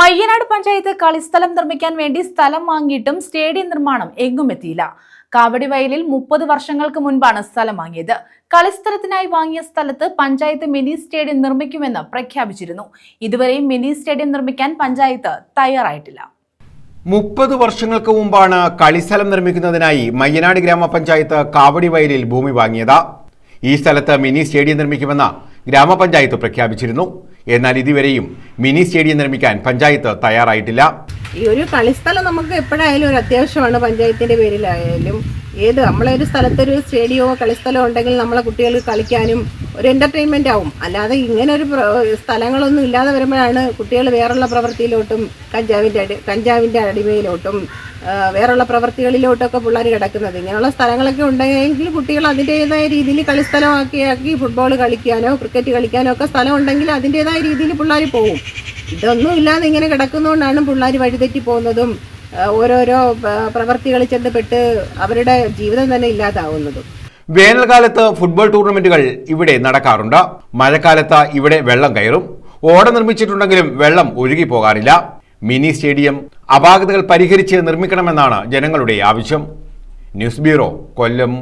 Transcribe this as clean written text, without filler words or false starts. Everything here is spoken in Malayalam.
മയ്യനാട് പഞ്ചായത്ത് കളിസ്ഥലം നിർമ്മിക്കാൻ വേണ്ടി സ്ഥലം വാങ്ങിയിട്ടും സ്റ്റേഡിയം നിർമ്മാണം എങ്ങും എത്തിയില്ല. കാവടിവയലിൽ 30 വർഷങ്ങൾക്ക് മുൻപാണ് സ്ഥലം വാങ്ങിയത്. കളിസ്ഥലത്തിനായി വാങ്ങിയ സ്ഥലത്ത് പഞ്ചായത്ത് മിനി സ്റ്റേഡിയം നിർമ്മിക്കുമെന്ന് പ്രഖ്യാപിച്ചിരുന്നു. ഇതുവരെയും മിനി സ്റ്റേഡിയം നിർമ്മിക്കാൻ പഞ്ചായത്ത് തയ്യാറായിട്ടില്ല. 30 വർഷങ്ങൾക്ക് മുമ്പാണ് കളിസ്ഥലം നിർമ്മിക്കുന്നതിനായി മയ്യനാട് ഗ്രാമപഞ്ചായത്ത് കാവടിവയലിൽ ഭൂമി വാങ്ങിയത്. ഈ സ്ഥലത്ത് മിനി സ്റ്റേഡിയം നിർമ്മിക്കുമെന്ന് ഗ്രാമപഞ്ചായത്ത് പ്രഖ്യാപിച്ചിരുന്നു. എന്നാൽ ഇതുവരെയും മിനി സ്റ്റേഡിയം നിർമ്മിക്കാൻ പഞ്ചായത്ത് തയ്യാറായിട്ടില്ല. ഈ ഒരു കളിസ്ഥലം നമുക്ക് എപ്പോഴായാലും ഒരു അത്യാവശ്യമാണ്. പഞ്ചായത്തിന്റെ പേരിലായാലും നമ്മളൊരു സ്ഥലത്തൊരു സ്റ്റേഡിയമോ കളിസ്ഥലമോ ഉണ്ടെങ്കിൽ നമ്മളെ കുട്ടികൾക്ക് കളിക്കാനും ഒരു എന്റർടൈൻമെന്റ് ആവും. അല്ലാതെ ഇങ്ങനെ ഒരു സ്ഥലങ്ങളൊന്നും ഇല്ലാതെ വരുമ്പോഴാണ് കുട്ടികൾ വേറുള്ള പ്രവൃത്തിയിലോട്ടും കഞ്ചാവിന്റെ അടിമയിലോട്ടും വേറുള്ള പ്രവൃത്തികളിലോട്ടൊക്കെ പിള്ളേർ കിടക്കുന്നത്. ഇങ്ങനെയുള്ള സ്ഥലങ്ങളൊക്കെ ഉണ്ടെങ്കിൽ കുട്ടികൾ അതിൻ്റെതായ രീതിയിൽ കളിസ്ഥലമാക്കി ഫുട്ബോൾ കളിക്കാനോ ക്രിക്കറ്റ് കളിക്കാനോ ഒക്കെ സ്ഥലം ഉണ്ടെങ്കിൽ അതിൻ്റെതായ രീതിയിൽ പിള്ളേർ പോകും. ഇതൊന്നും ഇല്ലാതെ ഇങ്ങനെ കിടക്കുന്നതുകൊണ്ടാണ് പിള്ളേർ വഴിതെറ്റി പോകുന്നതും ഓരോരോ പ്രവൃത്തികളിൽ ചെന്നപ്പെട്ട് അവരുടെ ജീവിതം തന്നെ ഇല്ലാതാവുന്നതും. വേനൽക്കാലത്ത് ഫുട്ബോൾ ടൂർണമെന്റുകൾ ഇവിടെ നടക്കാറുണ്ട്. മഴക്കാലത്ത് ഇവിടെ വെള്ളം കയറും. ഓട നിർമ്മിച്ചിട്ടുണ്ടെങ്കിലും വെള്ളം ഒഴുകി പോകാറില്ല. മിനി സ്റ്റേഡിയം അപാകതകൾ പരിഹരിച്ച് നിർമ്മിക്കണമെന്നാണ് ജനങ്ങളുടെ ആവശ്യം. ന്യൂസ് ബ്യൂറോ, കൊല്ലം.